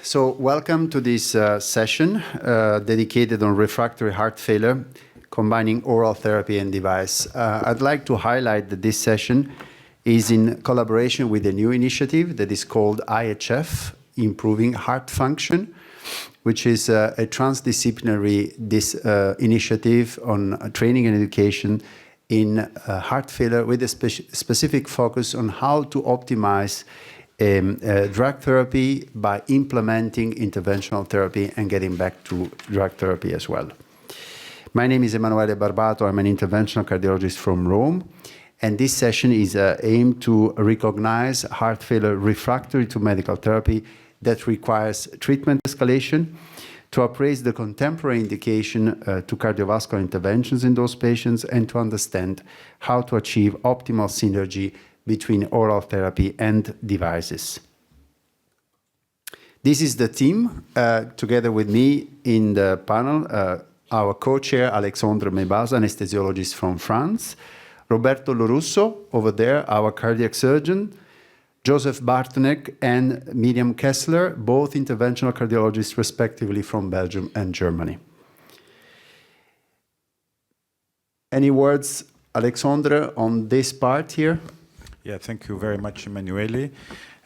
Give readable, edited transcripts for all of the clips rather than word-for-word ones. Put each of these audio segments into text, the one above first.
So welcome to this session dedicated on refractory heart failure, combining oral therapy and device. I'd like to highlight that this session is in collaboration with a new initiative that is called IHF, Improving Heart Function, which is a transdisciplinary initiative on training and education in heart failure with a specific focus on how to optimize drug therapy by implementing interventional therapy and getting back to drug therapy as well. My name is Emanuele Barbato. I'm an interventional cardiologist from Rome. And this session is aimed to recognize heart failure refractory to medical therapy that requires treatment escalation, to appraise the contemporary indication to cardiovascular interventions in those patients, and to understand how to achieve optimal synergy between oral therapy and devices. This is the team, together with me in the panel, our co-chair, Alexandre Mebaz, anesthesiologist from France, Roberto Lorusso, over there, our cardiac surgeon, Joseph Bartonek and Miriam Kessler, both interventional cardiologists, respectively, from Belgium and Germany. Any words, Alexandre, on this part here? Yeah, thank you very much, Emanuele.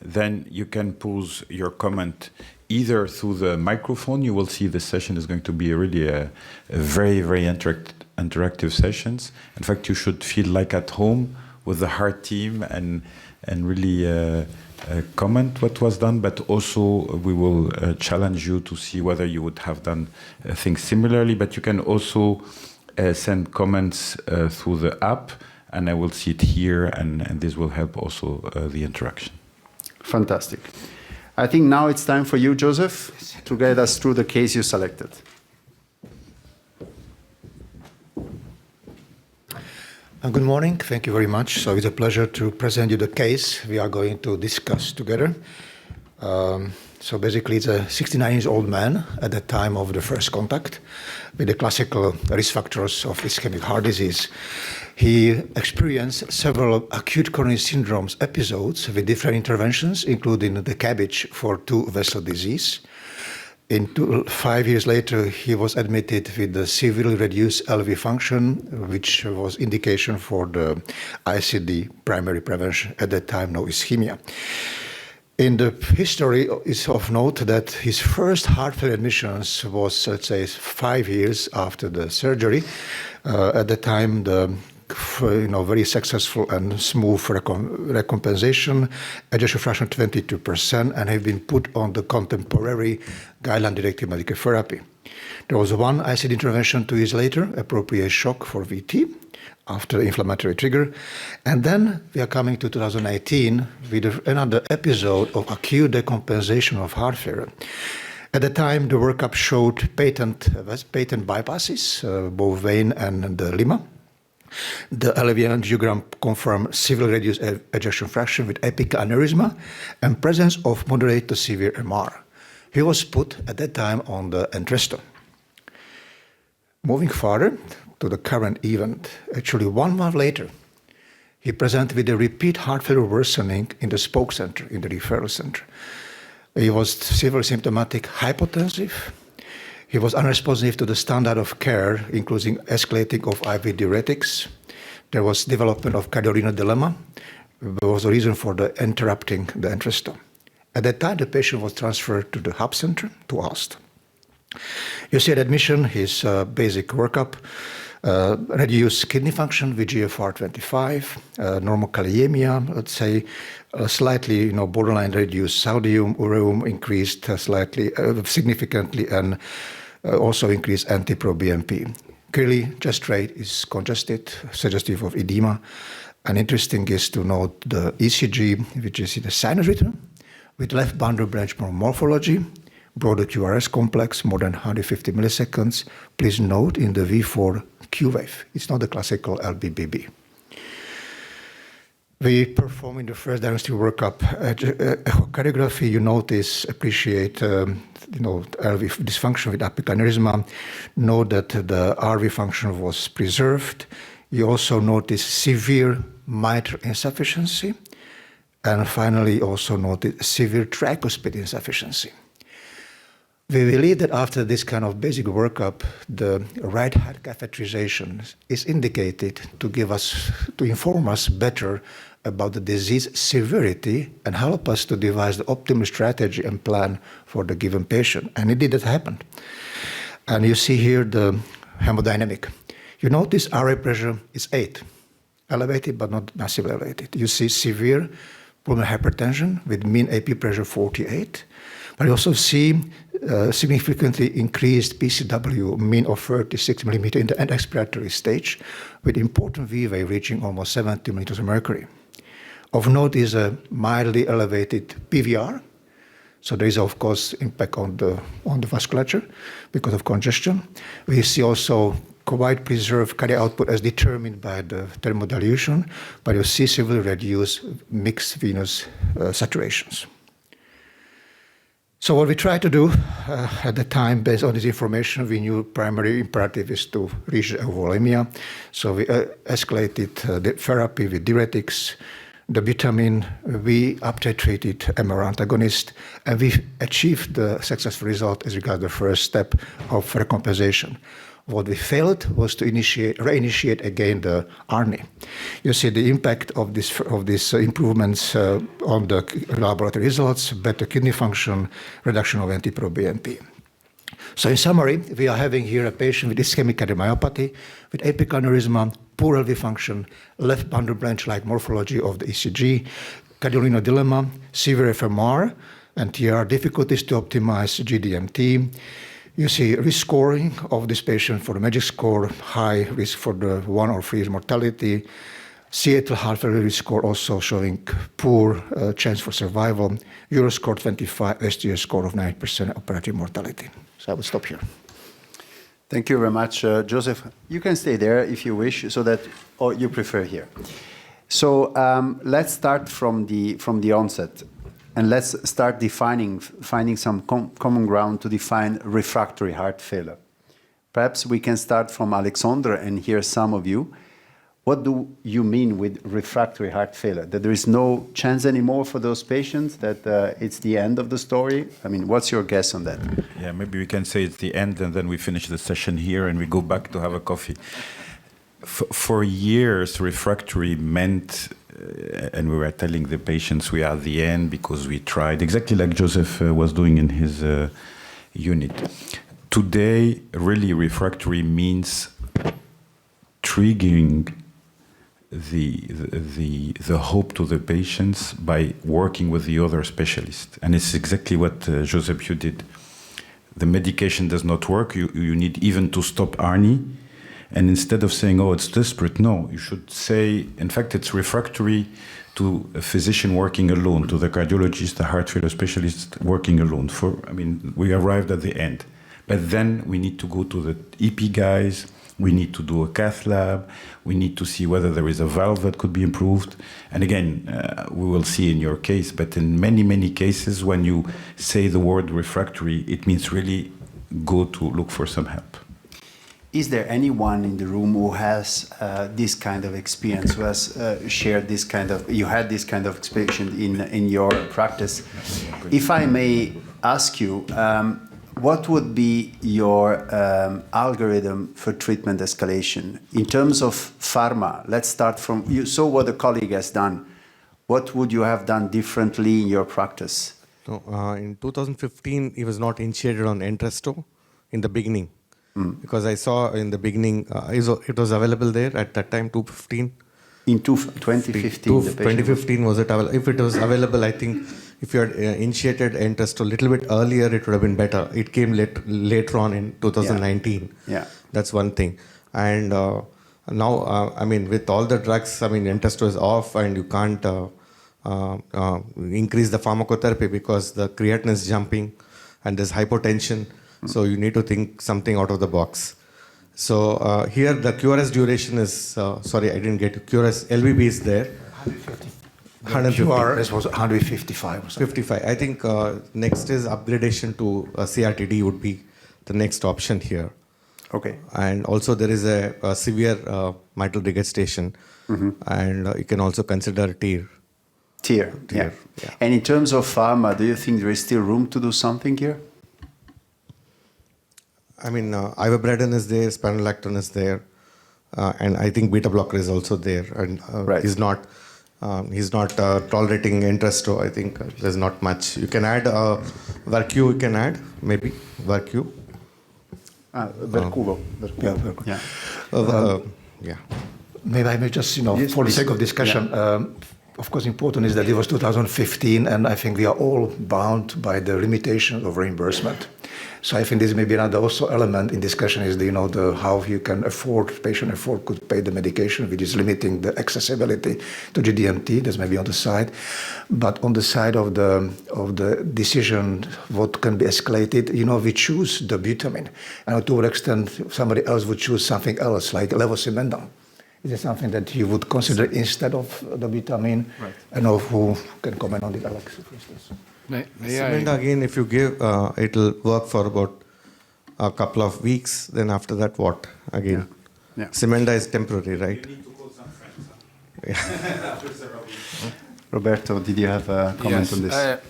Then you can pose your comment either through the microphone. You will see the session is going to be really a very, very interactive sessions. In fact, you should feel like at home with the heart team and really comment what was done, but also we will challenge you to see whether you would have done things similarly. But you can also send comments through the app, and I will see it here, and this will help also the interaction. Fantastic. I think now it's time for you, Joseph, to guide us through the case you selected. Good morning. Thank you very much. So it's a pleasure to present you the case we are going to discuss together. So basically, it's a 69-year-old man at the time of the first contact with the classical risk factors of ischemic heart disease. He experienced several acute coronary syndromes episodes with different interventions, including the CABG for 2-vessel disease. 5 years later, he was admitted with the severely reduced LV function, which was indication for the ICD primary prevention, at that time no ischemia. In the history, it's of note that his first heart failure admissions was, let's say, 5 years after the surgery. At the time, the very successful and smooth recompensation, ejection fraction 22%, and have been put on the contemporary guideline-directed medical therapy. There was one ICD intervention 2 years later, appropriate shock for VT after the inflammatory trigger. And then we are coming to 2018 with another episode of acute decompensation of heart failure. At the time, the workup showed patent bypasses, both vein and the lima. The LV angiogram confirmed severely reduced ejection fraction with epic aneurysma and presence of moderate to severe MR. He was put at that time on the Entresto. Moving further to the current event, actually 1 month later, he presented with a repeat heart failure worsening in the spoke center, in the referral center. He was severely symptomatic hypotensive. He was unresponsive to the standard of care, including escalating of IV diuretics. There was development of cardiorenal dilemma. There was a reason for the interrupting the Entresto. At that time, the patient was transferred to the hub center to Aalst. You see at admission his basic workup, reduced kidney function with GFR 25, normal kaliemia, let's say, slightly borderline reduced sodium, ureum increased significantly, and also increased anti-proBNP. Clearly, chest rate is congested, suggestive of edema. And interesting is to note the ECG, which is in the sinus rhythm, with left bundle branch morphology, broader QRS complex, more than 150 milliseconds. Please note in the V4 Q wave. It's not the classical LBBB. We perform in the first diagnostic workup echocardiography. You appreciate LV dysfunction with epic aneurysma. Note that the RV function was preserved. You also notice severe mitral insufficiency. And finally, also noted severe tricuspid insufficiency. We believe that after this kind of basic workup, the right heart catheterization is indicated to inform us better about the disease severity and help us to devise the optimal strategy and plan for the given patient. And indeed that happened. And you see here the hemodynamic. You notice RA pressure is 8, elevated but not massively elevated. You see severe pulmonary hypertension with mean AP pressure 48. But you also see significantly increased PCW, mean of 36 millimeter in the end expiratory stage, with important V wave reaching almost 70 millimeters of mercury. Of note is a mildly elevated PVR. So there is, of course, impact on the vasculature because of congestion. We see also quite preserved cardiac output as determined by the thermodilution, but you see severely reduced mixed venous saturations. So what we tried to do at the time, based on this information, we knew primary imperative is to reach euvolemia. So we escalated the therapy with diuretics, the vitamin, we uptitrated MR antagonist, and we achieved the successful result as regards the first step of recompensation. What we failed was to reinitiate again the ARNI. You see the impact of these improvements on the laboratory results, better kidney function, reduction of NT-proBNP. So in summary, we are having here a patient with ischemic cardiomyopathy, with apic aneurysma, poor LV function, left bundle branch-like morphology of the ECG, cardiorenal dilemma, severe FMR, and TR difficulties to optimize GDMT. You see risk scoring of this patient for the MAGIC score, high risk for the 1 or 3 mortality. Seattle heart failure risk score also showing poor chance for survival. Euroscore 25, STS score of 9% operative mortality. So I will stop here. Thank you very much, Joseph. You can stay there if you wish, or you prefer here. So let's start from the onset. And let's start finding some common ground to define refractory heart failure. Perhaps we can start from Alexandre and hear some of you. What do you mean with refractory heart failure? That there is no chance anymore for those patients, that it's the end of the story? I mean, what's your guess on that? Yeah, maybe we can say it's the end and then we finish the session here and we go back to have a coffee. For years, refractory meant, and we were telling the patients we are at the end because we tried, exactly like Joseph was doing in his unit. Today, really refractory means triggering the hope to the patients by working with the other specialist. And it's exactly what Joseph, you did. The medication does not work. You need even to stop ARNI. And instead of saying, oh, it's desperate, no, you should say, in fact, it's refractory to a physician working alone, to the cardiologist, the heart failure specialist working alone. We arrived at the end. But then we need to go to the EP guys, we need to do a cath lab, we need to see whether there is a valve that could be improved. And again, we will see in your case, but in many, many cases, when you say the word refractory, it means really go to look for some help. Is there anyone in the room who has this kind of experience, who has shared this kind of, you had this kind of experience in your practice? If I may ask you, what would be your algorithm for treatment escalation? In terms of pharma, let's start from, you saw what a colleague has done. What would you have done differently in your practice? No, in 2015, he was not initiated on Entresto in the beginning. Because I saw in the beginning, it was available there at that time, 215. In 2015? 2015 was it available? If it was available, I think if you had initiated Entresto a little bit earlier, it would have been better. It came later on in 2019. Yeah. That's one thing. And now, with all the drugs, Entresto is off and you can't increase the pharmacotherapy because the creatinine is jumping and there's hypotension. So you need to think something out of the box. So here the QRS duration is, sorry, I didn't get it. QRS LVB is there. 150. QRS was 155 or something. 55. I think next is upgradation to CRTD would be the next option here. Okay. And also there is a severe mitral regurgitation. And you can also consider TEER. TEER, yeah. And in terms of pharma, do you think there is still room to do something here? I mean, ivermectin is there, spironolactone is there, and I think beta blocker is also there, and Right. he's not tolerating Entresto. I think there's not much. You can add Vercu. You can add maybe Vercu. Verculo. Yeah, very good. Yeah. Yeah. Maybe I may just, Yes, for the please. sake of discussion, of course, important is that it was 2015, and I think we are all bound by the limitations of reimbursement. So I think this may be another also element in discussion is the how you can could pay the medication, which is limiting the accessibility to GDMT. That's maybe on the side, but on the side of the decision, what can be escalated, we choose the butamine, and to what extent somebody else would choose something else like levosimendan. Is it something that you would consider instead of the butamine? Right. I know who can comment on it, Alex, for instance. Cement again, if you give, it'll work for about a couple of weeks. Then after that, what again? Yeah. Cemenda is temporary, right? Roberto, did you have a comment on this?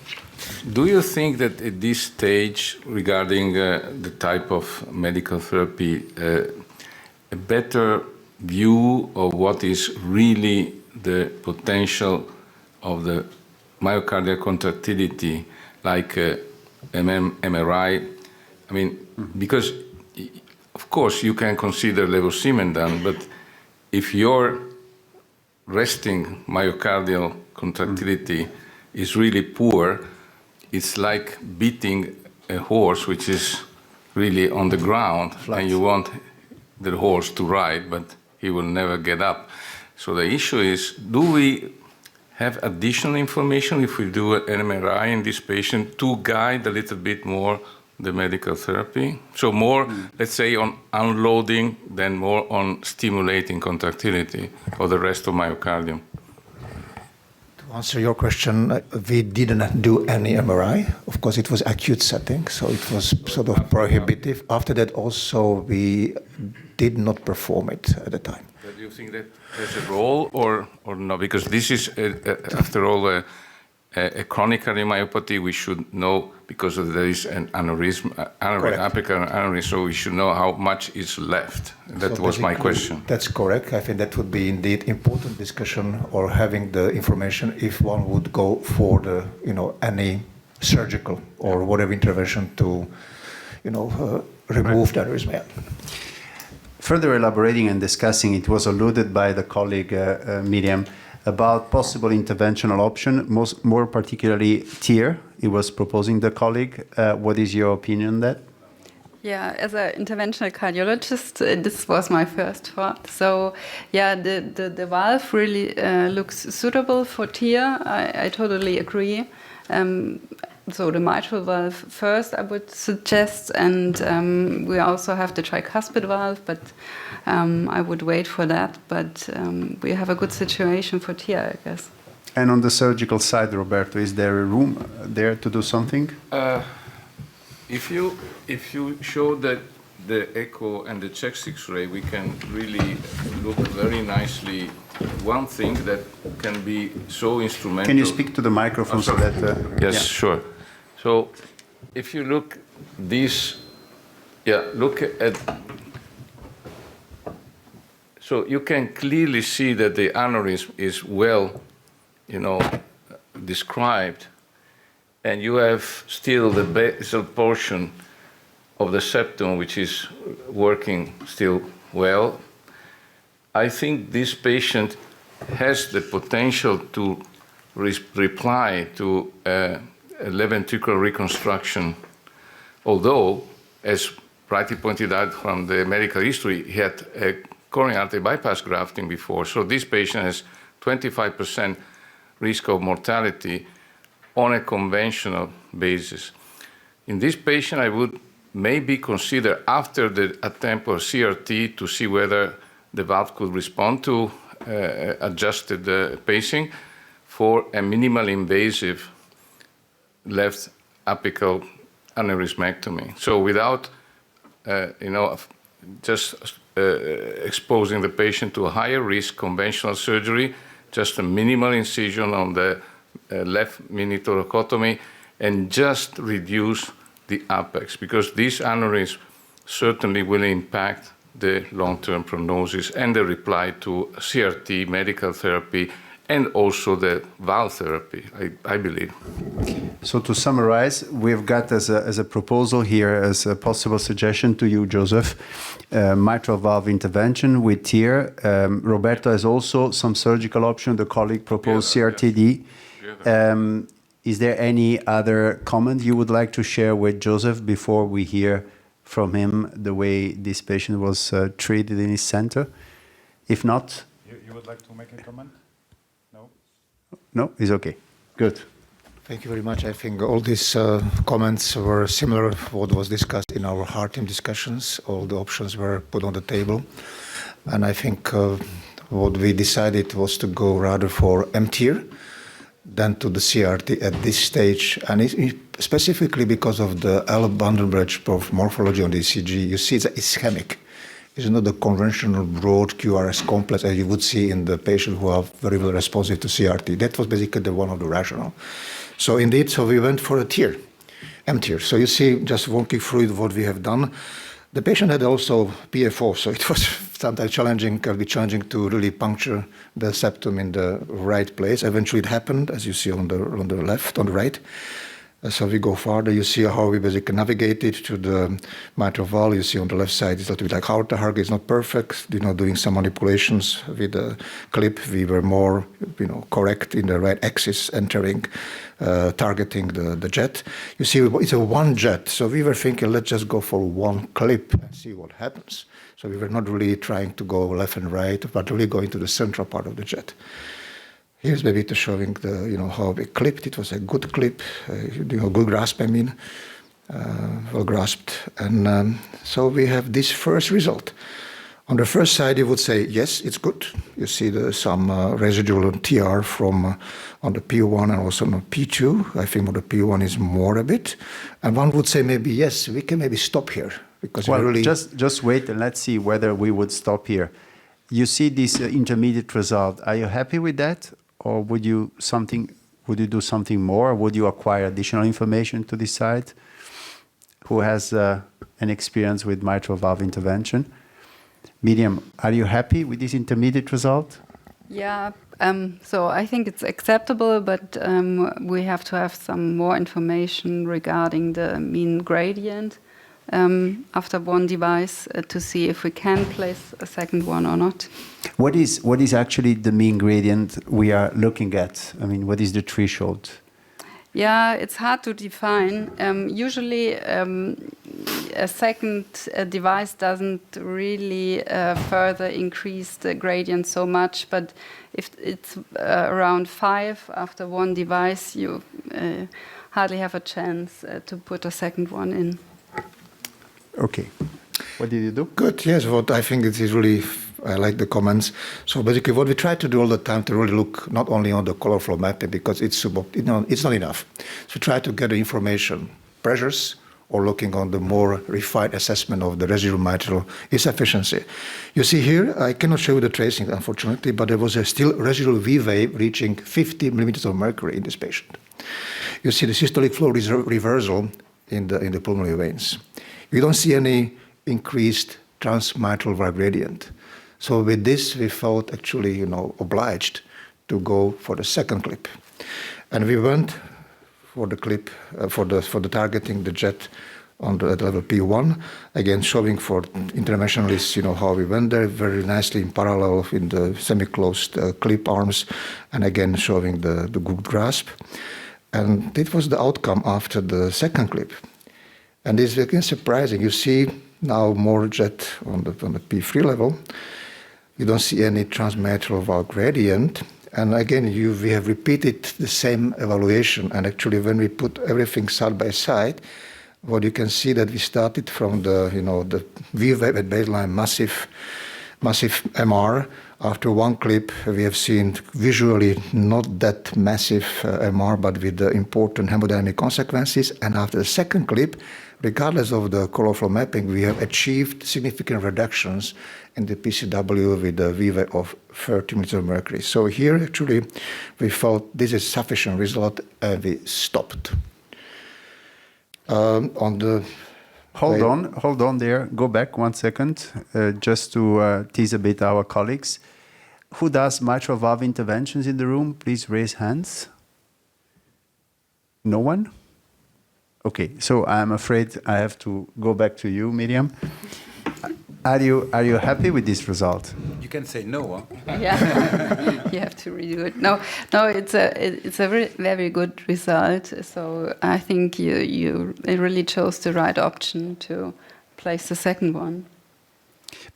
Do you think that at this stage, regarding the type of medical therapy, a better view of what is really the potential of the myocardial contractility, like MRI? I mean, because of course you can consider levosimendan, but if your resting myocardial contractility is really poor, it's like beating a horse which is really on the ground, and you want the horse to ride, but he will never get up. So the issue is, do we have additional information if we do an MRI in this patient to guide a little bit more the medical therapy? So more, let's say, on unloading than more on stimulating contractility for the rest of myocardium. To answer your question, we didn't do any MRI. Of course, it was acute setting, so it was sort of prohibitive. After that, also, we did not perform it at the time. Do you think that there's a role or no? Because this is, after all, a chronic cardiomyopathy. We should know, because there is an aneurysm, apical aneurysm, so we should know how much is left. That was my question. That's correct. I think that would be indeed important discussion, or having the information if one would go for the, any surgical or whatever intervention to, remove the aneurysm. Further elaborating and discussing, it was alluded by the colleague Miriam about possible interventional option, more particularly TEER. It was proposing the colleague. What is your opinion on that? Yeah, as an interventional cardiologist, this was my first thought. So, yeah, the valve really looks suitable for TEER. I totally agree. So the mitral valve first, I would suggest, and we also have the tricuspid valve, but I would wait for that. But we have a good situation for TEER, I guess. And on the surgical side, Roberto, is there a room there to do something? If you show that the echo and the chest X-ray, we can really look very nicely. One thing that can be so instrumental. Can you speak to the microphone so that? Yes, sure. So, if you look this, look at. So you can clearly see that the aneurysm is well, described, and you have still the basal portion of the septum, which is working still well. I think this patient has the potential to reply to a left ventricular reconstruction, although, as rightly pointed out from the medical history, he had a coronary artery bypass grafting before. So this patient has 25% risk of mortality on a conventional basis. In this patient, I would maybe consider, after the attempt of CRT, to see whether the valve could respond to adjusted pacing for a minimal invasive left apical aneurysmectomy. So without, just exposing the patient to a higher risk conventional surgery, just a minimal incision on the left mini thoracotomy, and just reduce the apex, because this aneurysm certainly will impact the long-term prognosis and the reply to CRT medical therapy and also the valve therapy, I believe. So to summarize, we've got as a proposal here, as a possible suggestion to you, Joseph, mitral valve intervention with TEER. Roberto has also some surgical option. The colleague proposed CRTD. Is there any other comment you would like to share with Joseph before we hear from him the way this patient was treated in his center? If not... You would like to make a comment? No? No? It's okay. Good. Thank you very much. I think all these comments were similar to what was discussed in our heart team discussions. All the options were put on the table. And I think what we decided was to go rather for MTEER than to the CRT at this stage. And specifically because of the L-Vandenberg morphology on the ECG, you see it's ischemic. It's not the conventional broad QRS complex as you would see in the patient who are very well responsive to CRT. That was basically one of the rationale. So indeed, we went for a TEER, MTEER. So you see, just walking through what we have done. The patient had also PFO, so it was sometimes challenging to really puncture the septum in the right place. Eventually it happened, as you see on the left, on the right. So we go further, you see how we basically navigated to the mitral valve. You see on the left side, it's a little bit like heart. The heart is not perfect, doing some manipulations with the clip. We were more, correct in the right axis, entering, targeting the jet. You see, it's a one jet. So we were thinking, let's just go for one clip and see what happens. So we were not really trying to go left and right, but really going to the central part of the jet. Here's maybe to showing the, how we clipped. It was a good clip, good grasp, well grasped. And so we have this first result. On the first side, you would say, yes, it's good. You see some residual TR from on the P1 and also on P2. I think on the P1 is more a bit. And one would say maybe, yes, we can maybe stop here. Because really just wait and let's see whether we would stop here. You see this intermediate result. Are you happy with that? Or would you do something more? Would you acquire additional information to decide? Who has an experience with mitral valve intervention? Miriam, are you happy with this intermediate result? Yeah, so I think it's acceptable, but we have to have some more information regarding the mean gradient after one device to see if we can place a second one or not. What is actually the mean gradient we are looking at? I mean, what is the threshold? Yeah, it's hard to define. Usually, a second device doesn't really further increase the gradient so much, but if it's around 5 after one device, you hardly have a chance to put a second one in. Okay. What did you do? Good, yes. What I think it is really, I like the comments. So basically what we try to do all the time to really look not only on the color flow mapping because it's not enough. So try to get the information, pressures, or looking on the more refined assessment of the residual mitral insufficiency. You see here, I cannot show you the tracing, unfortunately, but there was a still residual V wave reaching 50 millimeters of mercury in this patient. You see the systolic flow reversal in the pulmonary veins. We don't see any increased transmitral valve gradient. So with this, we felt actually, obliged to go for the second clip. And we went for the clip, for the targeting the jet on the level P1, again showing for interventionalists, how we went there very nicely in parallel in the semi-closed clip arms, and again showing the good grasp. And it was the outcome after the second clip. And it's again surprising. You see now more jet on the P3 level. You don't see any transmitral valve gradient. And again, we have repeated the same evaluation. And actually, when we put everything side by side, what you can see that we started from the V wave at baseline massive MR. After one clip, we have seen visually not that massive MR, but with the important hemodynamic consequences. And after the second clip, regardless of the color flow mapping, we have achieved significant reductions in the PCW with a V wave of 30 millimeters of mercury. So here, actually, we felt this is sufficient result, and we stopped. On the Hold on there. Go back 1 second, just to tease a bit our colleagues. Who does mitral valve interventions in the room? Please raise hands. No one? Okay, so I'm afraid I have to go back to you, Miriam. Are you happy with this result? You can say no. Huh? Yeah, you have to redo it. No, it's a very good result. So I think you really chose the right option to place the second one.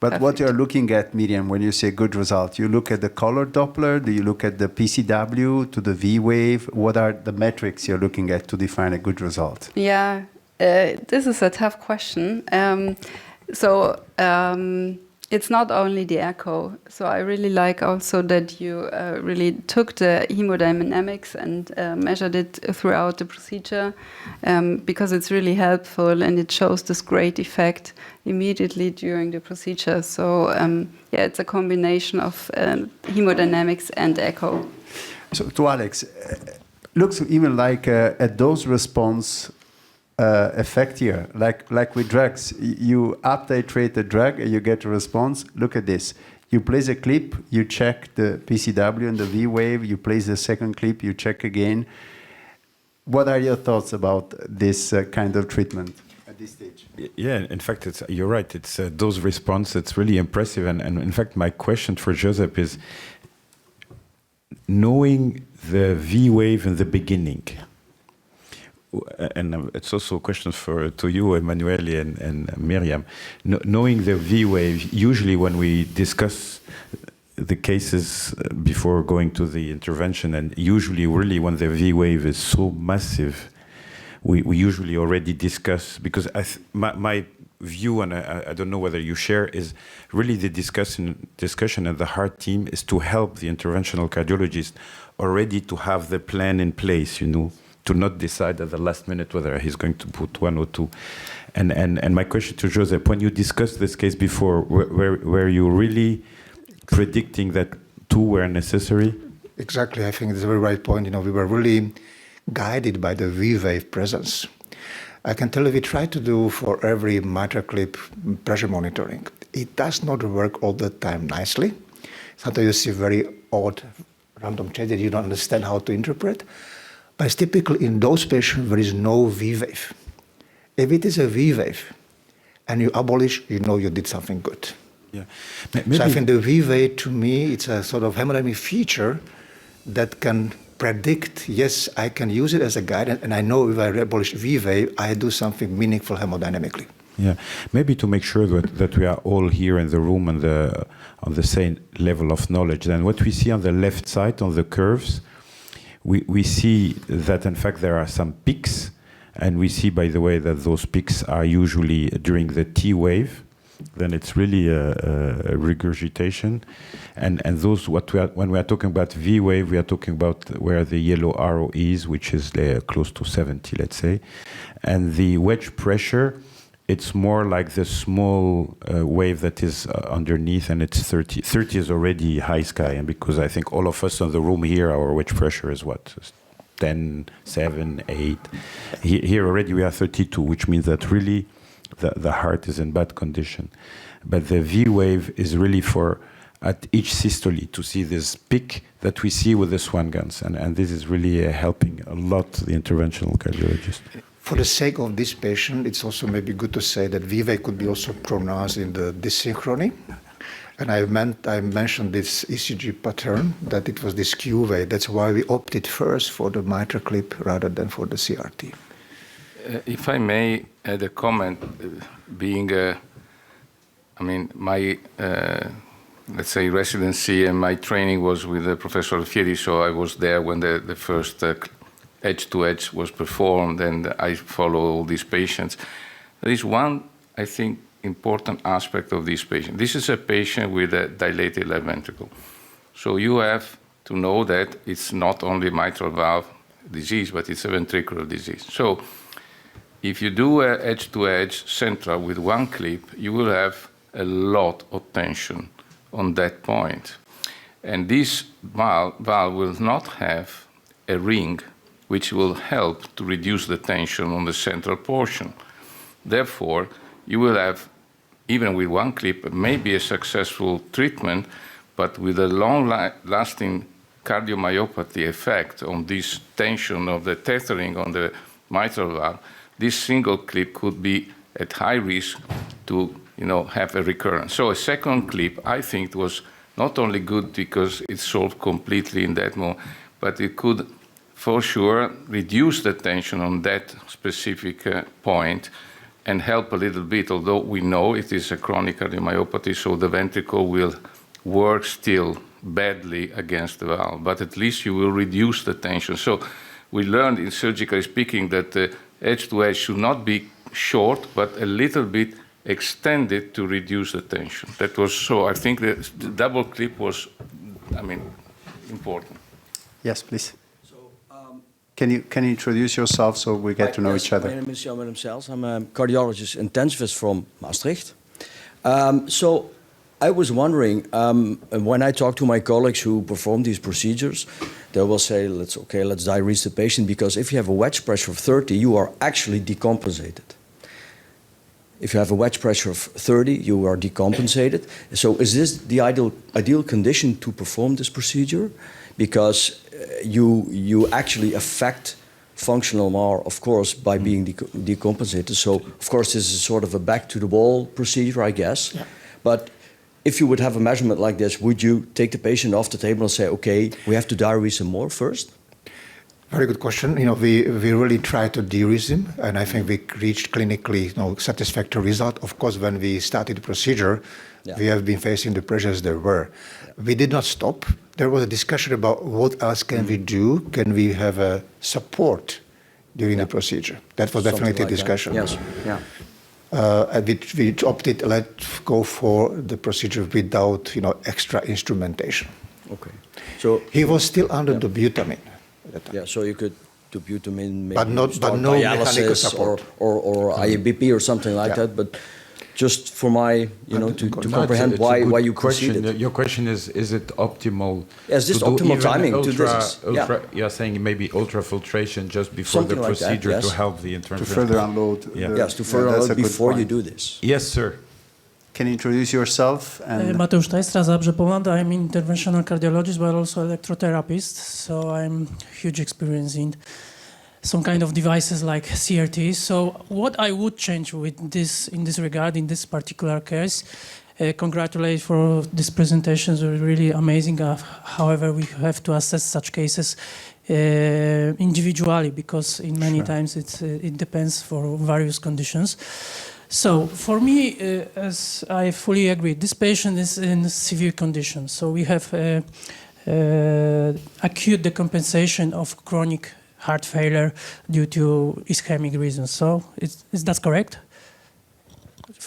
But Perfect. what you're looking at, Miriam, when you say good result, you look at the color Doppler, do you look at the PCW, to the V wave? What are the metrics you're looking at to define a good result? Yeah, this is a tough question. It's not only the echo. So I really like also that you really took the hemodynamics and measured it throughout the procedure, because it's really helpful and it shows this great effect immediately during the procedure. So it's a combination of hemodynamics and echo. So to Alex, looks even like a dose response effect here, like with drugs. You up-titrate the drug and you get a response. Look at this. You place a clip, you check the PCW and the V wave, you place the second clip, you check again. What are your thoughts about this kind of treatment at this stage? Yeah, in fact, you're right. It's a dose response. It's really impressive. And in fact, my question for Joseph is, knowing the V wave in the beginning, and it's also a question to you, Emanuele and Miriam. Knowing the V wave, usually when we discuss the cases before going to the intervention, and usually really when the V wave is so massive, we usually already discuss, because my view, and I don't know whether you share, is really the discussion and the heart team is to help the interventional cardiologist already to have the plan in place, to not decide at the last minute whether he's going to put one or two. And my question to Joseph, when you discussed this case before, were you really predicting that two were necessary? Exactly, I think it's a very right point. We were really guided by the V-wave presence. I can tell you we try to do for every mitral clip pressure monitoring. It does not work all the time nicely. Sometimes you see very odd random change that you don't understand how to interpret. But typically in those patients, there is no V wave. If it is a V wave and you abolish, you did something good. Yeah. So I think the V wave, to me, it's a sort of hemodynamic feature that can predict, yes, I can use it as a guide, and I know if I abolish V wave, I do something meaningful hemodynamically. Yeah, maybe to make sure that we are all here in the room and on the same level of knowledge. Then what we see on the left side, on the curves, we see that, in fact, there are some peaks, and we see, by the way, that those peaks are usually during the T wave. Then it's really a regurgitation. And those, when we are talking about V wave, we are talking about where the yellow arrow is, which is close to 70, let's say. And the wedge pressure, it's more like the small wave that is underneath, and it's 30. 30 is already high sky, and because I think all of us in the room here, our wedge pressure is what? 10, 7, 8. Here already we are 32, which means that really the heart is in bad condition. But the V wave is really for, at each systole, to see this peak that we see with the swan guns. And this is really helping a lot the interventional cardiologist. For the sake of this patient, it's also maybe good to say that V wave could be also pronounced in the dysynchrony. And I mentioned this ECG pattern, that it was this Q wave. That's why we opted first for the mitral clip rather than for the CRT. If I may add a comment, my, let's say, residency and my training was with Professor Alfieri, so I was there when the first edge-to-edge was performed, and I follow all these patients. There is one, I think, important aspect of this patient. This is a patient with a dilated left ventricle. So you have to know that it's not only mitral valve disease, but it's a ventricular disease. So if you do a edge-to-edge central with one clip, you will have a lot of tension on that point. And this valve will not have a ring which will help to reduce the tension on the central portion. Therefore, you will have, even with one clip, maybe a successful treatment, but with a long-lasting cardiomyopathy effect on this tension of the tethering on the mitral valve, this single clip could be at high risk to have a recurrence. So a second clip, I think, was not only good because it solved completely in that moment, but it could, for sure, reduce the tension on that specific point and help a little bit, although we know it is a chronic cardiomyopathy, so the ventricle will work still badly against the valve, but at least you will reduce the tension. So we learned in surgically speaking that the edge-to-edge should not be short, but a little bit extended to reduce the tension. That was so. I think the double clip was, important. Yes, please. So, can you introduce yourself so we get to know each other? My name is Jan-Willem Sels. I'm a cardiologist intensivist from Maastricht. So I was wondering, when I talk to my colleagues who perform these procedures, they will say, let's diurese the patient, because if you have a wedge pressure of 30, you are actually decompensated. If you have a wedge pressure of 30, you are decompensated. So is this the ideal condition to perform this procedure? Because you actually affect functional MAR, of course, by being decompensated. So, of course, this is sort of a back-to-the-wall procedure, I guess. Yeah. But if you would have a measurement like this, would you take the patient off the table and say, okay, we have to diurese him more first? Very good question. We really try to de-risk him, and I think we reached clinically satisfactory result. Of course, when we started the procedure, we have been facing the pressures there were. Yeah. We did not stop. There was a discussion about what else can we do? Can we have a support during the procedure? That was definitely a discussion. Yes. Yeah. And we opted let's go for the procedure without extra instrumentation. Okay. So he was still under the butamine. Yeah, so you could do butamine, maybe but no mechanical support, or IABP or something like that. But just for my, to comprehend why you proceeded. Your question is it optimal? Yes, this optimal timing to this. You're saying maybe ultrafiltration just before something the procedure like that, yes. to help the intervention. To further unload. Yes, to further unload before you do this. Yes, sir. Can you introduce yourself? Mateusz Tajstra, Zabrze, Poland. I'm an interventional cardiologist, but also electrotherapist. So I'm huge experience in some kind of devices like CRT. So what I would change with this, in this regard, in this particular case, congratulate for these presentations, were really amazing. However, we have to assess such cases individually, because in many times it depends for various conditions. So for me, as I fully agree, this patient is in severe condition. So we have acute decompensation of chronic heart failure due to ischemic reasons. So is that correct?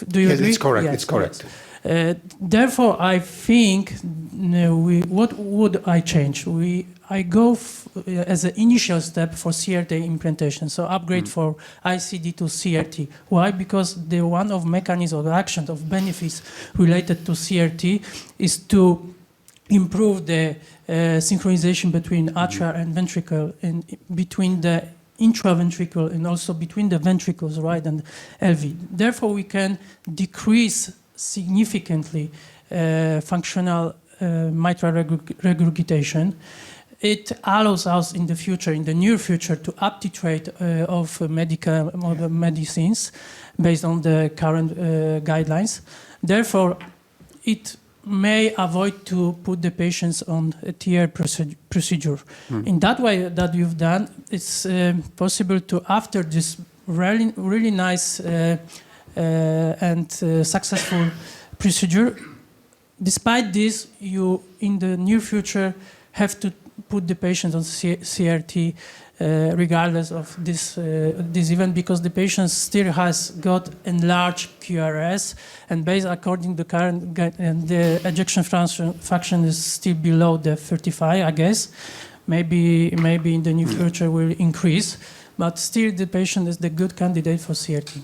Do you agree? It's correct. Yes, it's correct. Therefore, I think what would I change? I go as an initial step for CRT implantation, so upgrade for ICD to CRT. Why? Because the one of mechanisms of action of benefits related to CRT is to improve the synchronization between atria and ventricle, and between the intraventricle and also between the ventricles, right, and LV. Therefore, we can decrease significantly functional mitral regurgitation. It allows us in the future, in the near future, to up-titrate of medicines based on the current guidelines. Therefore, it may avoid to put the patients on a TEER procedure. In that way that you've done, it's possible to, after this really nice and successful procedure, despite this, you in the near future have to put the patient on CRT regardless of this event, because the patient still has got enlarged QRS, and based according to the current and the ejection fraction is still below the 35, I guess. Maybe in the near future will increase, but still the patient is the good candidate for CRT.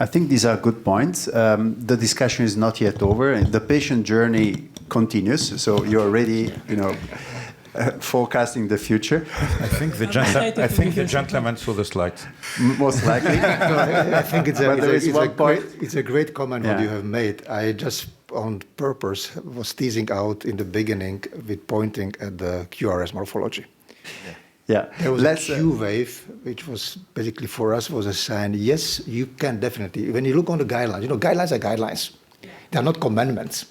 I think these are good points. The discussion is not yet over. The patient journey continues, so you're already, forecasting the future. I think the excited to be here. gentleman saw the slides. Most likely. I think it's a great comment what Yeah. you have made. I just on purpose was teasing out in the beginning with pointing at the QRS morphology. Yeah. There was a Q wave, which was basically for us was a sign. Yes, you can definitely. When you look on the guidelines, guidelines are guidelines. They are not commandments.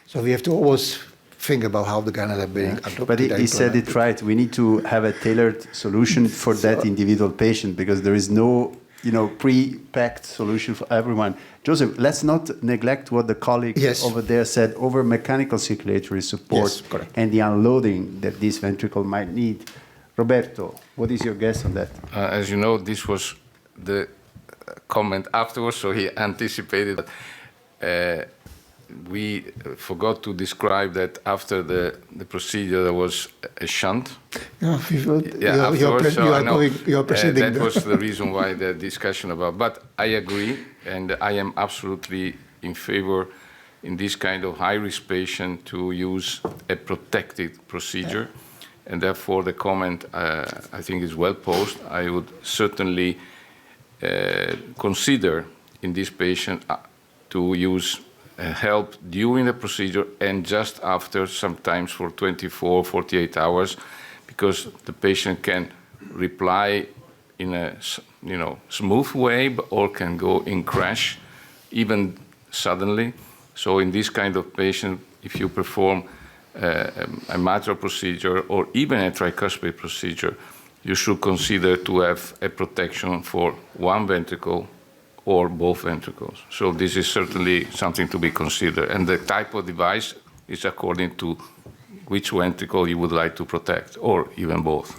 So we have to always think about how the guidelines are being adopted. But he said it right. We need to have a tailored solution for that individual patient because there is no, pre-packed solution for everyone. Joseph, let's not neglect what the colleague over there said over mechanical circulatory support and the unloading that this ventricle might need. Roberto, what is your guess on that? As you know, this was the comment afterwards, so he anticipated. We forgot to describe that after the procedure there was a shunt. You are proceeding. That was the reason why the discussion about. But I agree, and I am absolutely in favor in this kind of high-risk patient to use a protected procedure. And therefore, the comment, I think, is well posed. I would certainly consider in this patient to use help during the procedure and just after, sometimes for 24, 48 hours, because the patient can reply in a smooth way or can go in crash, even suddenly. So in this kind of patient, if you perform a mitral procedure or even a tricuspid procedure, you should consider to have a protection for one ventricle or both ventricles. So this is certainly something to be considered. And the type of device is according to which ventricle you would like to protect, or even both.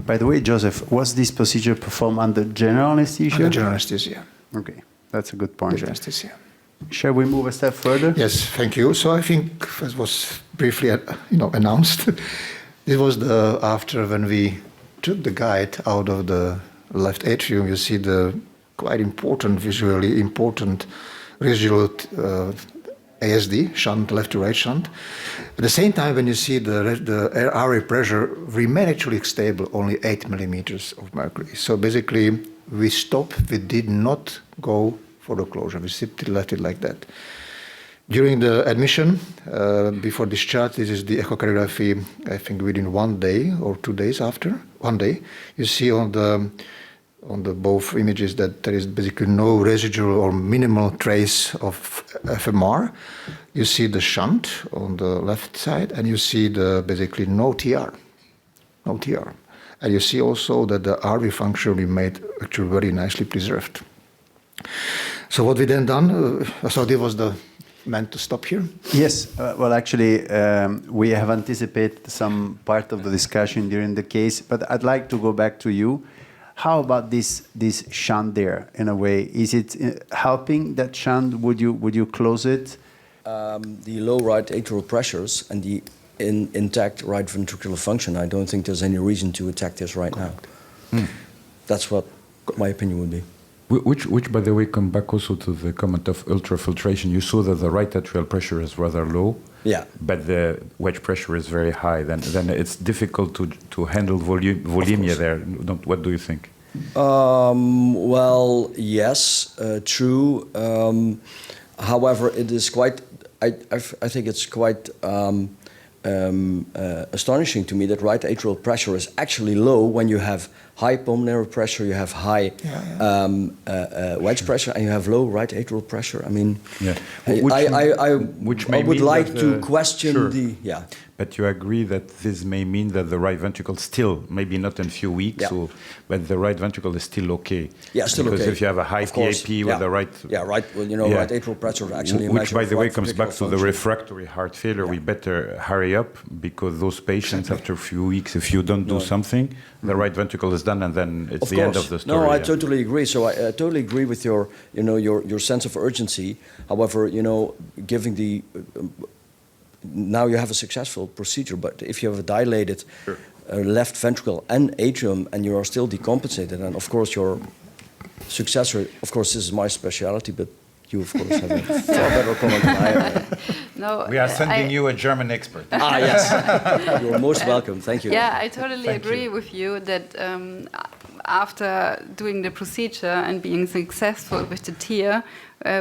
By the way, Joseph, was this procedure performed under general anesthesia? Under general anesthesia. Okay, that's a good point. General anesthesia. Shall we move a step further? Yes, thank you. So I think, as was briefly, announced, this was after when we took the guide out of the left atrium. You see the quite important, visually important residual ASD shunt, left to right shunt. At the same time, when you see the airway pressure remain actually stable, only 8 millimeters of mercury. So basically, we stopped. We did not go for the closure. We simply left it like that. During the admission, before discharge, this is the echocardiography, I think within 1 day or 2 days after, 1 day, you see on the both images that there is basically no residual or minimal trace of FMR. You see the shunt on the left side, and you see basically no TR. And you see also that the RV function remained actually very nicely preserved. So what we then done, so this was meant to stop here? Yes, well actually we have anticipated some part of the discussion during the case, but I'd like to go back to you. How about this shunt there in a way? Is it helping that shunt? Would you close it? The low right atrial pressures and the intact right ventricular function, I don't think there's any reason to attack this right now. That's what my opinion would be. Which, by the way, come back also to the comment of ultrafiltration. You saw that the right atrial pressure is rather low, but the wedge pressure is very high. Then it's difficult to handle volemia there. What do you think? Well, yes, true. However, it is quite. I think it's quite astonishing to me that right atrial pressure is actually low when you have high pulmonary pressure, you have high wedge pressure, and you have low right atrial pressure. I mean, I would like to question the. But you agree that this may mean that the right ventricle still, maybe not in a few weeks, but the right ventricle is still okay. Yeah, still because okay. If you have a high PAP with the right... right. Well, right atrial pressure actually... Which, by the way, comes back to the refractory heart failure. We better hurry up, because those patients, after a few weeks, if you don't do something, the right ventricle is done, and then it's the end of the story. No, I totally agree. So I totally agree with your sense of urgency. However, giving the... now you have a successful procedure, but if you have a dilated left ventricle and atrium and you are still decompensated, and of course your successor, of course this is my specialty, but You, of course, have a far better comment than I have. No, We are sending you a German expert. Yes. You're most welcome. Thank you. Yeah, I totally agree with you that after doing the procedure and being successful with the TEER,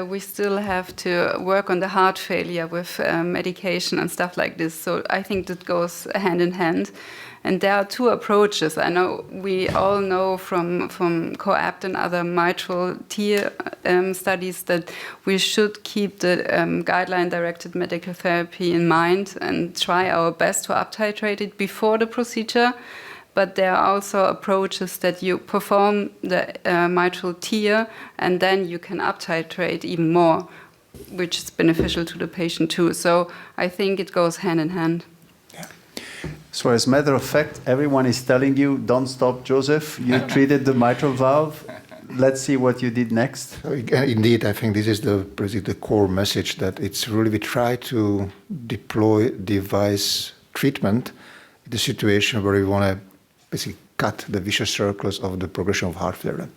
we still have to work on the heart failure with medication and stuff like this. So I think that goes hand in hand. And there are two approaches. I know we all know from COAPT and other mitral TEER studies that we should keep the guideline-directed medical therapy in mind and try our best to uptitrate it before the procedure. But there are also approaches that you perform the mitral TEER and then you can uptitrate even more, which is beneficial to the patient too. So I think it goes hand in hand. So as a matter of fact, everyone is telling you, don't stop, Joseph. You treated the mitral valve. Let's see what you did next. Indeed, I think this is basically the core message, that it's really we try to deploy device treatment in the situation where we want to basically cut the vicious circles of the progression of heart failure.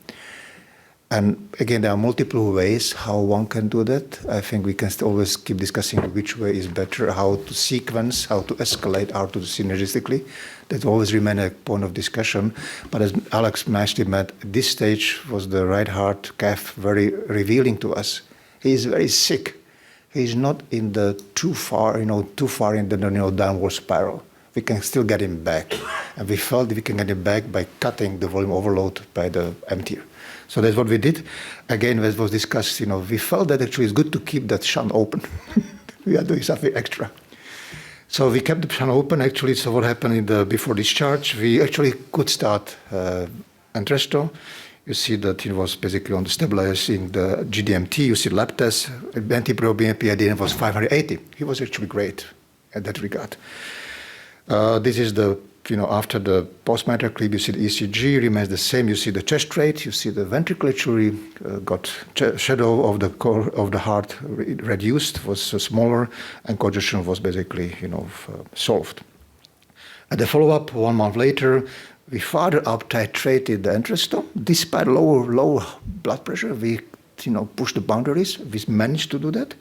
And again, there are multiple ways how one can do that. I think we can always keep discussing which way is better, how to sequence, how to escalate, how to do synergistically. That always remains a point of discussion. But as Alex nicely met, this stage was the right heart cath very revealing to us. He is very sick. He is not in the too far in the downward spiral. We can still get him back. And we felt that we can get him back by cutting the volume overload by the MTEER. So that's what we did. Again, as was discussed, we felt that actually it's good to keep that shunt open. We are doing something extra. So we kept the shunt open, actually. So what happened before discharge, we actually could start Entresto. You see that it was basically on the stabilizing the GDMT. You see lab test, NT-proBNP ADN was 580. He was actually great in that regard. This is after the post-mitral clip, you see the ECG remains the same. You see the chest rate. You see the ventricle actually got shadow of the core of the heart reduced, was smaller, and congestion was basically solved. At the follow-up, 1 month later, we further up-titrated the Entresto. Despite low blood pressure, we pushed the boundaries. We managed to do that.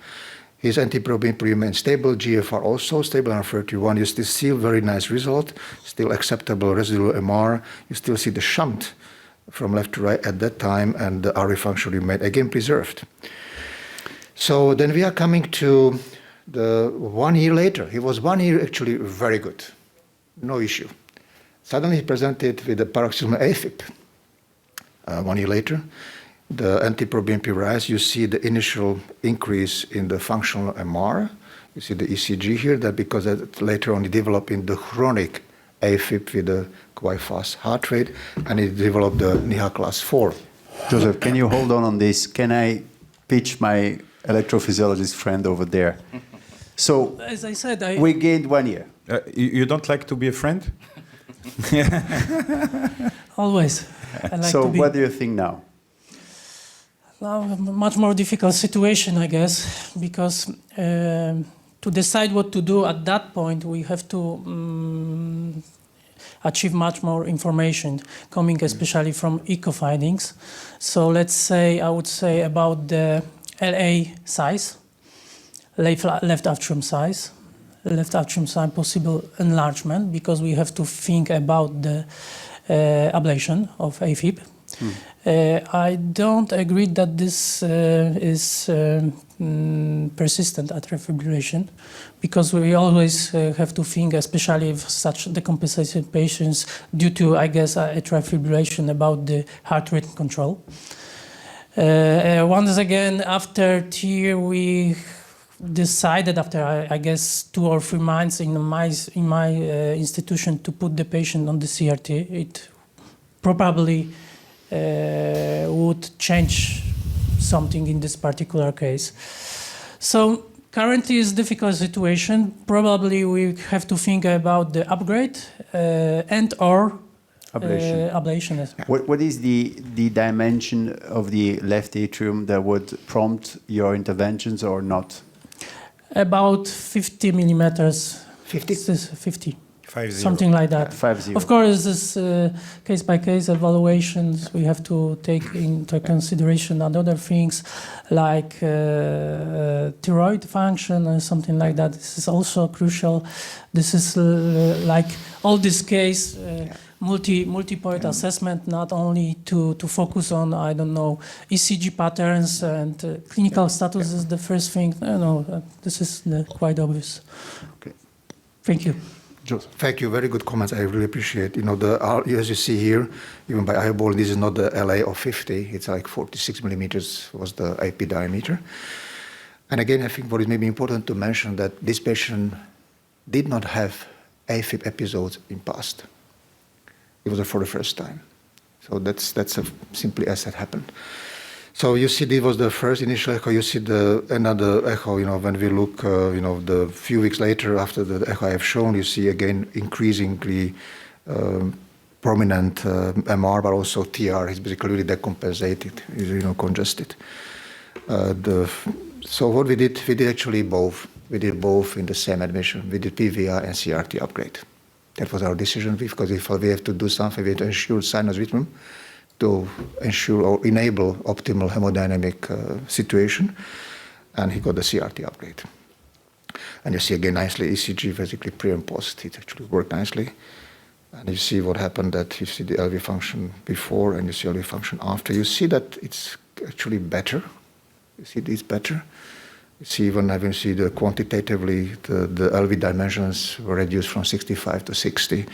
His NT-proBNP remains stable, GFR also stable, and 31. You still see a very nice result, still acceptable residual MR. You still see the shunt from left to right at that time, and the RV function remained again preserved. So then we are coming to the 1 year later. He was 1 year actually very good, no issue. Suddenly he presented with a paroxysmal AFib. 1 year later, the NT-proBNP rise, you see the initial increase in the functional MR. You see the ECG here, that because that later on it developed in the chronic AFib with a quite fast heart rate, and it developed the NIHA class 4. Joseph, can you hold on this? Can I pitch my electrophysiologist friend over there? So, as I said, we gained 1 year. You don't like to be a friend? Always. I like So to be. what do you think now? Now, a much more difficult situation, I guess, because to decide what to do at that point, we have to achieve much more information, coming especially from echo findings. So let's say, I would say about the LA size, left atrium size, possible enlargement, because we have to think about the ablation of AFib. I don't agree that this is persistent atrial fibrillation, because we always have to think, especially if such decompensated patients, due to, I guess, atrial fibrillation, about the heart rate control. Once again, after TEER, we decided, after I guess 2 or 3 months in my institution, to put the patient on the CRT. It probably would change something in this particular case. So currently it's a difficult situation. Probably we have to think about the upgrade and or ablation. What is the dimension of the left atrium that would prompt your interventions or not? About 50 millimeters. 50? 50. 5-0. something like that. 5-0. Of course, this case-by-case evaluations, we have to take into consideration other things like thyroid function or something like that. This is also crucial. This is like all this case, multi-point assessment, not only to focus on, I don't know, ECG patterns and clinical status is the first thing. No, this is quite obvious. Okay. Thank you. Joseph. Thank you. Very good comments. I really appreciate. As you see here, even by eyeball, this is not the LA of 50. It's like 46 millimeters was the IP diameter. And again, I think what is maybe important to mention that this patient did not have AFib episodes in past. It was for the first time. So that's simply as that happened. So you see, this was the first initial echo. You see another echo. When we look, the few weeks later after the echo I have shown, you see again increasingly prominent MR, but also TR is basically really decompensated, congested. So what we did actually both. We did both in the same admission. We did PVR and CRT upgrade. That was our decision because if we have to do something, we have to ensure sinus rhythm to ensure or enable optimal hemodynamic situation, and he got the CRT upgrade. And you see again nicely ECG basically pre and post. It actually worked nicely. And you see what happened, that you see the LV function before and you see LV function after. You see that it's actually better. You see it's better. You see even having see the quantitatively the LV dimensions were reduced from 65 to 60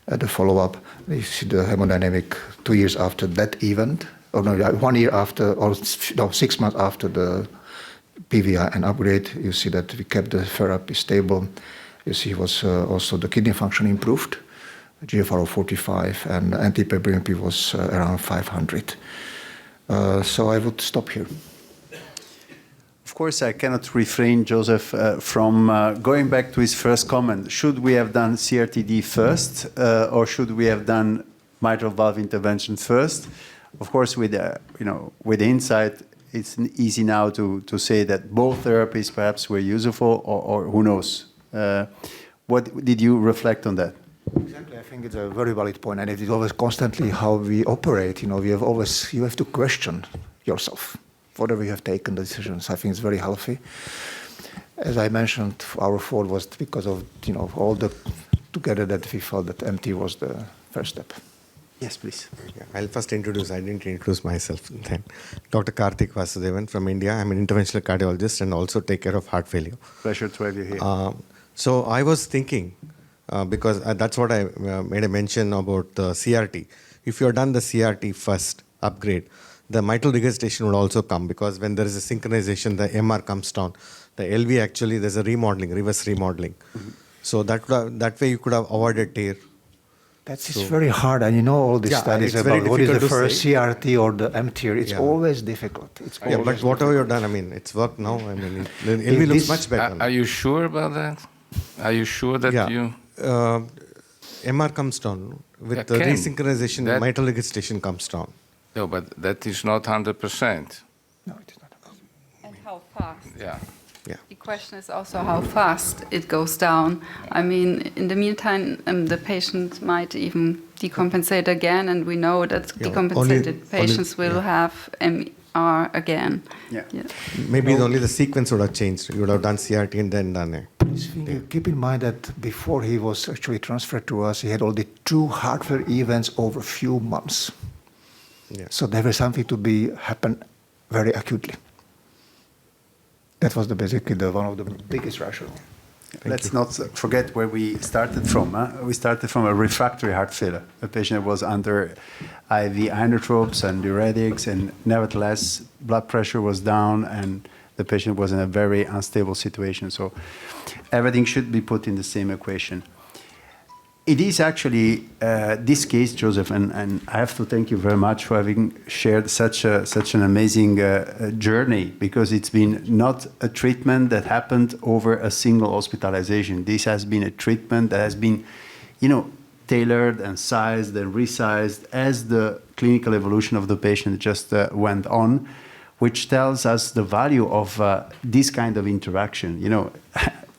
at the follow-up. You see the hemodynamic 2 years after that event, or no, 1 year after, or no, 6 months after the PVI and upgrade. You see that we kept the therapy stable. You see was also the kidney function improved, GFR of 45, and anti-BNP was around 500. So I would stop here. Of course, I cannot refrain, Joseph, from going back to his first comment. Should we have done CRTD first, or should we have done mitral valve intervention first? Of course, with with insight, it's easy now to say that both therapies perhaps were useful, or who knows. What did you reflect on that? Exactly, I think it's a very valid point, and it is always constantly how we operate. You have to question yourself. Whatever you have taken the decisions, I think it's very healthy. As I mentioned, our fault was because of all the together that we felt that MT was the first step. Yes, please. Yeah, I'll first introduce. I didn't introduce myself. Then, Dr. Karthik Vasudevan from India. I'm an interventional cardiologist and also take care of heart failure. Pleasure to have you here. So I was thinking, because that's what I made a mention about the CRT. If you have done the CRT first upgrade, the mitral regurgitation would also come, because when there is a synchronization, the MR comes down. The LV actually, there's a remodeling, reverse remodeling. Mm-hmm. So that way you could have avoided TEER. That's very hard, and all these studies about what is the first CRT or the MTEER. It's always difficult. But whatever you've done, it's worked now. The LV looks much better. Are you sure about that? Are you sure that you... MR comes down. With the resynchronization, mitral regurgitation comes down. No, but that is not 100%. No, it is not. And how fast? Yeah. The question is also how fast it goes down. I mean, in the meantime, the patient might even decompensate again, and we know that decompensated patients will have MR again. Yeah. Maybe only the sequence would have changed. You would have done CRT and then done it. Please keep in mind that before he was actually transferred to us, he had already 2 heart failure events over a few months. Yeah. So there was something to happen very acutely. That was basically one of the biggest rationale. Let's not forget where we started from. We started from a refractory heart failure. A patient was under IV inotropes and diuretics, and nevertheless, blood pressure was down, and the patient was in a very unstable situation. So everything should be put in the same equation. It is actually this case, Joseph, and I have to thank you very much for having shared such an amazing journey, because it's been not a treatment that happened over a single hospitalization. This has been a treatment that has been, tailored and sized and resized as the clinical evolution of the patient just went on, which tells us the value of this kind of interaction.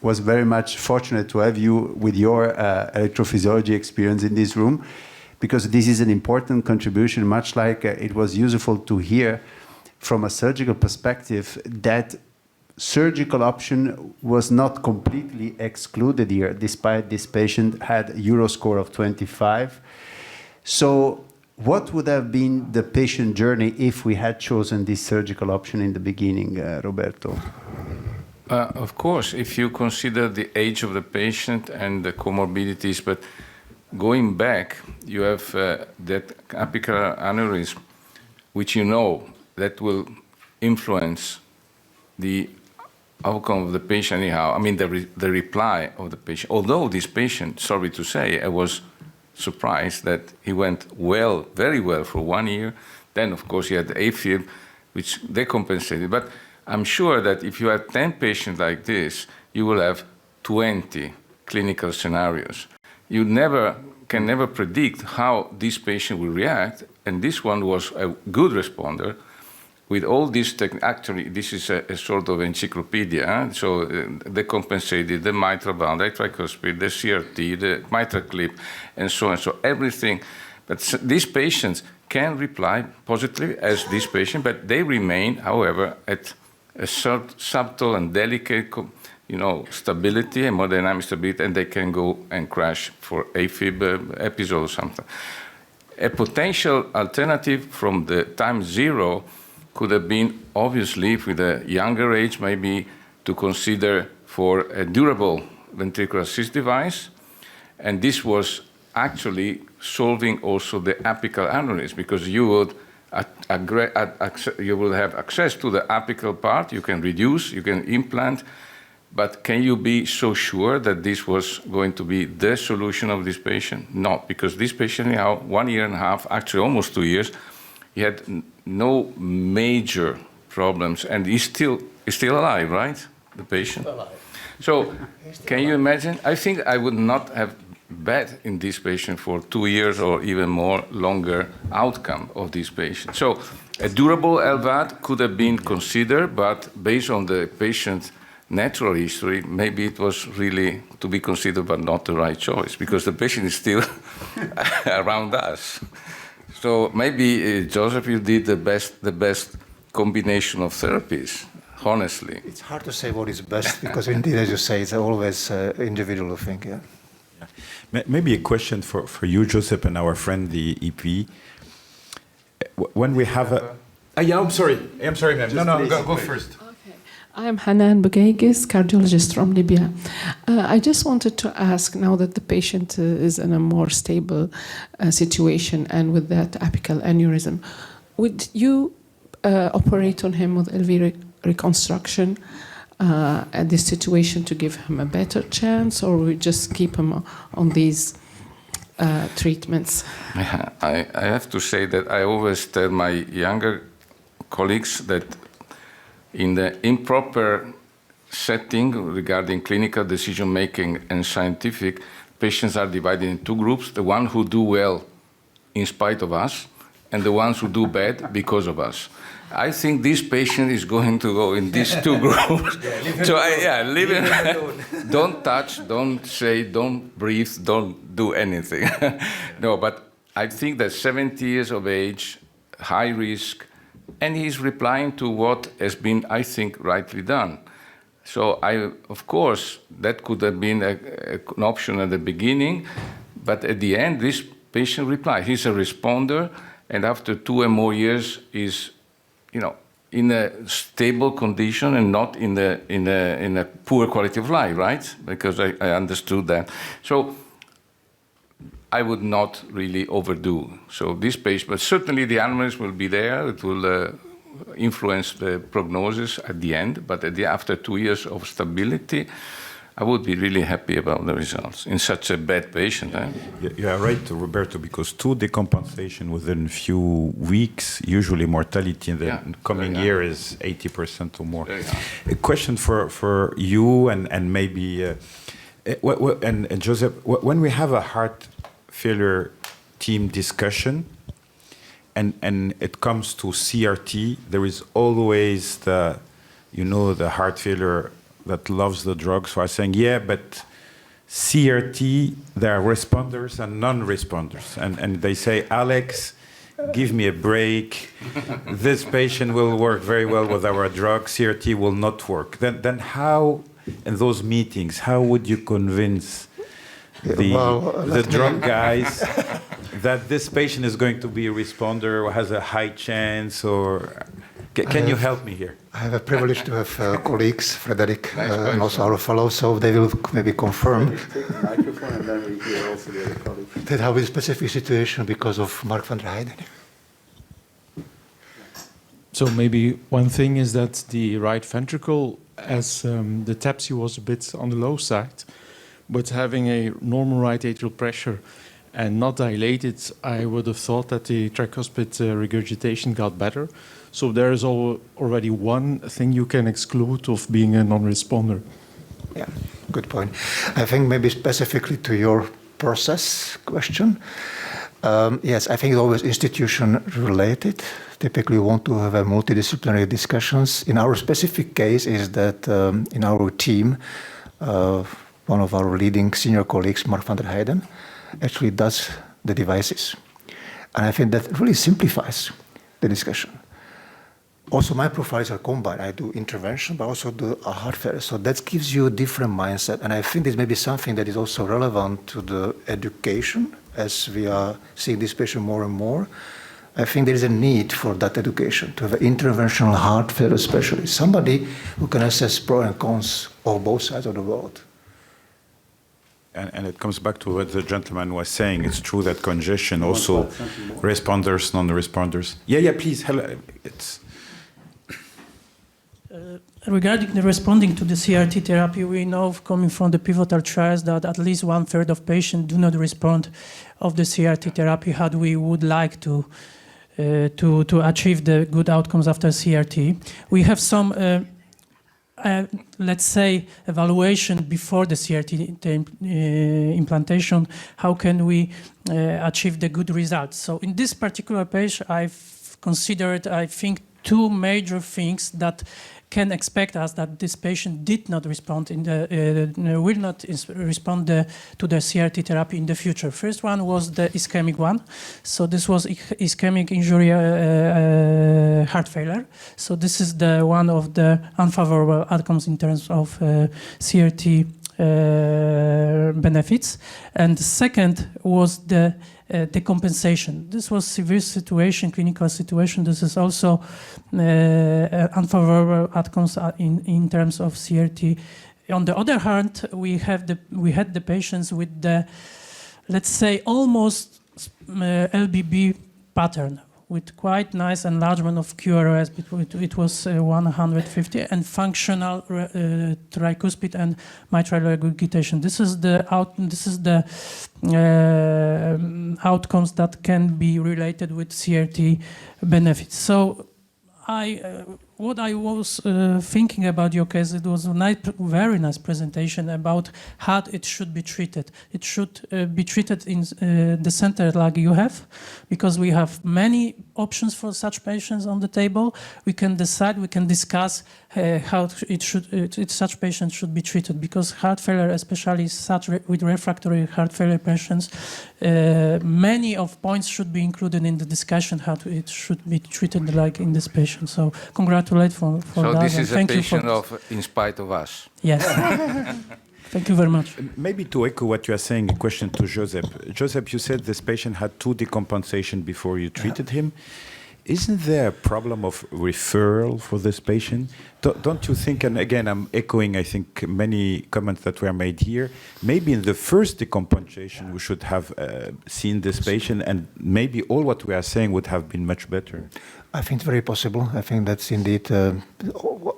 was very much fortunate to have you with your electrophysiology experience in this room, because this is an important contribution, much like it was useful to hear from a surgical perspective that surgical option was not completely excluded here, despite this patient had a Euro score of 25. So what would have been the patient journey if we had chosen this surgical option in the beginning, Roberto? Of course, if you consider the age of the patient and the comorbidities, but going back, you have that apical aneurysm, which you know that will influence the outcome of the patient anyhow. I mean, the reply of the patient. Although this patient, sorry to say, I was surprised that he went well, very well for 1 year. Then, of course, he had AFib, which decompensated. But I'm sure that if you have 10 patients like this, you will have 20 clinical scenarios. You can never predict how this patient will react. And this one was a good responder. With all this, actually, this is a sort of encyclopedia. Huh? So they compensated the mitral valve, the tricuspid, the CRT, the mitral clip, and so on. So everything. But these patients can reply positively as this patient, but they remain, however, at a subtle and delicate, stability, hemodynamic stability, and they can go and crash for AFib episode or something. A potential alternative from the time zero could have been, obviously, with a younger age, maybe to consider for a durable ventricular assist device. And this was actually solving also the apical aneurysm, because you would have access to the apical part, you can reduce, you can implant, but can you be so sure that this was going to be the solution of this patient? Not, because this patient now, 1 year and a half, actually almost 2 years, he had no major problems, and he's still alive, right? The patient. Still alive. So, can you imagine? I think I would not have bet in this patient for 2 years or even more longer outcome of this patient. So, a durable LVAD could have been considered, but based on the patient's natural history, maybe it was really to be considered, but not the right choice, because the patient is still around us. So maybe, Joseph, you did the best combination of therapies, honestly. It's hard to say what is best, because indeed, as you say, it's always individual thing, yeah. Maybe a question for you, Joseph, and our friend, the EP. When we have a... I'm sorry, ma'am. No, go first. I'm Hanan Bougaygis, cardiologist from Libya. I just wanted to ask, now that the patient is in a more stable situation and with that apical aneurysm, would you operate on him with LV reconstruction at this situation to give him a better chance, or would just keep him on these treatments? I have to say that I always tell my younger colleagues that in the improper setting regarding clinical decision-making and scientific, patients are divided in two groups, the ones who do well in spite of us, and the ones who do bad because of us. I think this patient is going to go in these two groups. Leave him alone. Don't touch, don't say, don't breathe, don't do anything. No, but I think that 70 years of age, high risk, and he's replying to what has been, I think, rightly done. So, of course, that could have been an option at the beginning, but at the end, this patient replied. He's a responder, and after 2 or more years, is, in a stable condition and not in a poor quality of life, right? Because I understood that. So, I would not really overdo. So this patient, but certainly the aneurysm will be there. It will influence the prognosis at the end. But after 2 years of stability, I would be really happy about the results in such a bad patient. You are right, Roberto, because 2 decompensation within a few weeks, usually mortality in the coming year is 80% or more. A question for you and maybe and Joseph, when we have a heart failure team discussion and it comes to CRT, there is always the heart failure that loves the drugs who are saying, yeah, but CRT, there are responders and non-responders. And they say, Alex, give me a break. This patient will work very well with our drug. CRT will not work. Then how, in those meetings, how would you convince the drug guys that this patient is going to be a responder or has a high chance? Or can you help me here? I have a privilege to have colleagues, Frederick, and also our fellows, so they will maybe confirm that how is a specific situation because of Mark van der Heijden. So maybe one thing is that the right ventricle, as the TAPSI was a bit on the low side, but having a normal right atrial pressure and not dilated, I would have thought that the tricuspid regurgitation got better. So there is already one thing you can exclude of being a non-responder. Yeah, good point. I think maybe specifically to your process question, yes, I think it's always institution related. Typically we want to have a multidisciplinary discussions. In our specific case is that in our team, one of our leading senior colleagues, Mark van der Heijden, actually does the devices. And I think that really simplifies the discussion. Also, my profiles are combined. I do intervention, but also do a heart failure. So that gives you a different mindset. And I think this may be something that is also relevant to the education, as we are seeing this patient more and more. I think there is a need for that education, to have an interventional heart failure specialist, somebody who can assess pros and cons of both sides of the world. And it comes back to what the gentleman was saying. It's true that congestion also responders, non-responders. Yeah, please. Hello. Regarding the responding to the CRT therapy, we know coming from the pivotal trials that at least 1/3 of patients do not respond of the CRT therapy how we would like to achieve the good outcomes after CRT. We have some, let's say, evaluation before the CRT implantation. How can we achieve the good results? So in this particular page, I've considered, I think, two major things that can expect us that this patient did not respond will not respond to the CRT therapy in the future. First one was the ischemic one. So this was ischemic injury heart failure. So this is the one of the unfavorable outcomes in terms of CRT benefits. And the second was the decompensation. This was severe situation, clinical situation. This is also unfavorable outcomes in terms of CRT. On the other hand, we had the patients with the, let's say, almost LBB pattern with quite nice enlargement of QRS. It was 150 and functional tricuspid and mitral regurgitation. This is the outcomes that can be related with CRT benefits. So what I was thinking about your case, it was a very nice presentation about how it should be treated. It should be treated in the center like you have, because we have many options for such patients on the table. We can decide, we can discuss how such patients should be treated, because heart failure, especially with refractory heart failure patients, many of points should be included in the discussion how it should be treated like in this patient. So congratulations for so that. This is a patient of in spite of us. Yes. Thank you very much. Maybe to echo what you are saying, a question to Joseph. Joseph, you said this patient had 2 decompensation before you treated him. Isn't there a problem of referral for this patient? Don't you think, and again, I'm echoing, I think, many comments that were made here, maybe in the first decompensation we should have seen this patient, and maybe all what we are saying would have been much better? I think it's very possible. I think that's indeed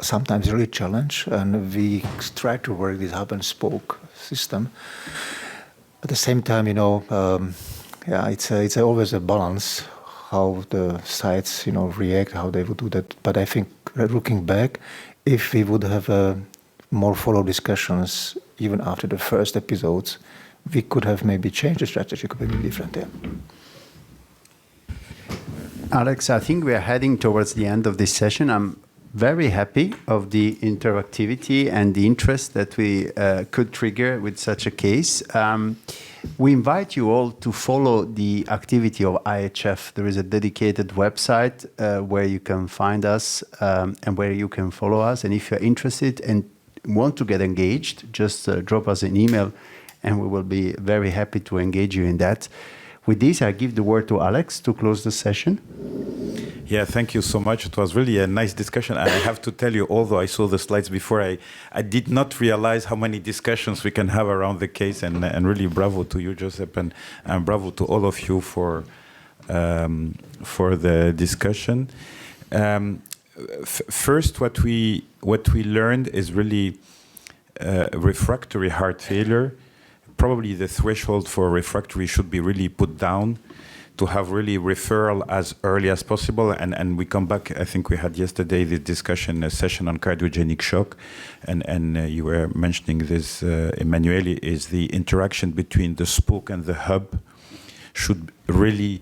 sometimes really a challenge, and we try to work this hub and spoke system. At the same time, it's always a balance how the sites, react, how they would do that. But I think looking back, if we would have more follow discussions even after the first episodes, we could have maybe changed the strategy, could be different there. Alex, I think we are heading towards the end of this session. I'm very happy of the interactivity and the interest that we could trigger with such a case. We invite you all to follow the activity of IHF. There is a dedicated website where you can find us and where you can follow us. And if you're interested and want to get engaged, just drop us an email and we will be very happy to engage you in that. With this, I give the word to Alex to close the session. Yeah, thank you so much. It was really a nice discussion. And I have to tell you, although I saw the slides before, I did not realize how many discussions we can have around the case. And really bravo to you, Josep, and bravo to all of you for the discussion. First, what we learned is really refractory heart failure. Probably the threshold for refractory should be really put down to have really referral as early as possible. And we come back, I think we had yesterday the discussion, a session on cardiogenic shock. And you were mentioning this, Emanuele, is the interaction between the spoke and the hub should really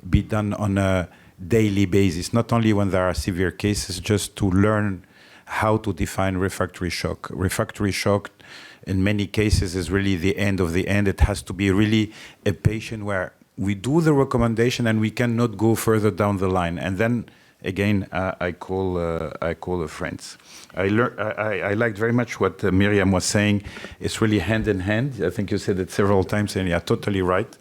be done on a daily basis, not only when there are severe cases, just to learn how to define refractory shock. Refractory shock, in many cases, is really the end of the end. It has to be really a patient where we do the recommendation and we cannot go further down the line. And then, again, I call a friends. I liked very much what Miriam was saying. It's really hand in hand. I think you said it several times, and you're totally right,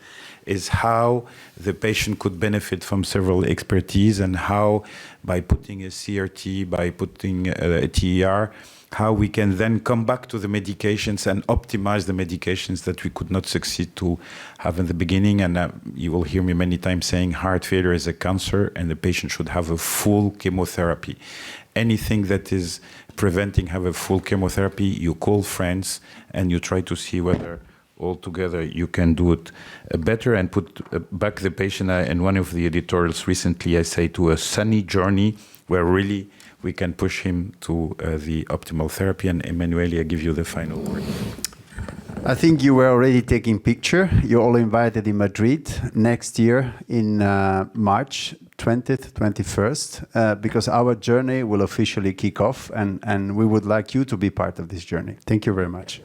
is how the patient could benefit from several expertise and how, by putting a CRT, by putting a TEER, how we can then come back to the medications and optimize the medications that we could not succeed to have in the beginning. And you will hear me many times saying heart failure is a cancer and the patient should have a full chemotherapy. Anything that is preventing have a full chemotherapy, you call friends and you try to see whether altogether you can do it better and put back the patient. In one of the editorials recently, I say to a sunny journey where really we can push him to the optimal therapy. And Emanuele, I give you the final word. I think you were already taking picture. You're all invited in Madrid next year in March 20th, 21st, because our journey will officially kick off and we would like you to be part of this journey. Thank you very much.